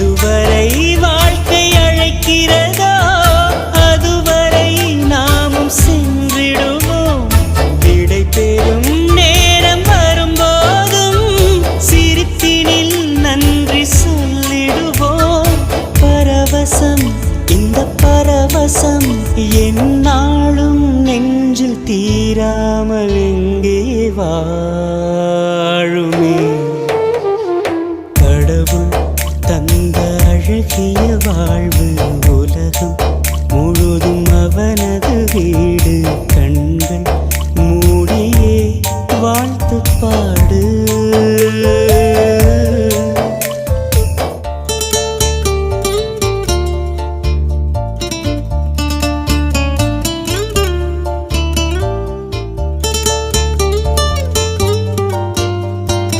எதுவரை வாழ்க்கை அழைக்கிறதோ அதுவரை நாமும் சென்றிடுவோம். விடை பெறும் நேரம் வரும்போதும் சிரிப்பினில் நன்றி சொல்லிடுவோம். பரவசம், இந்த பரவசம் எந்நாளும் நெஞ்சில் தீராமல் எங்கே வா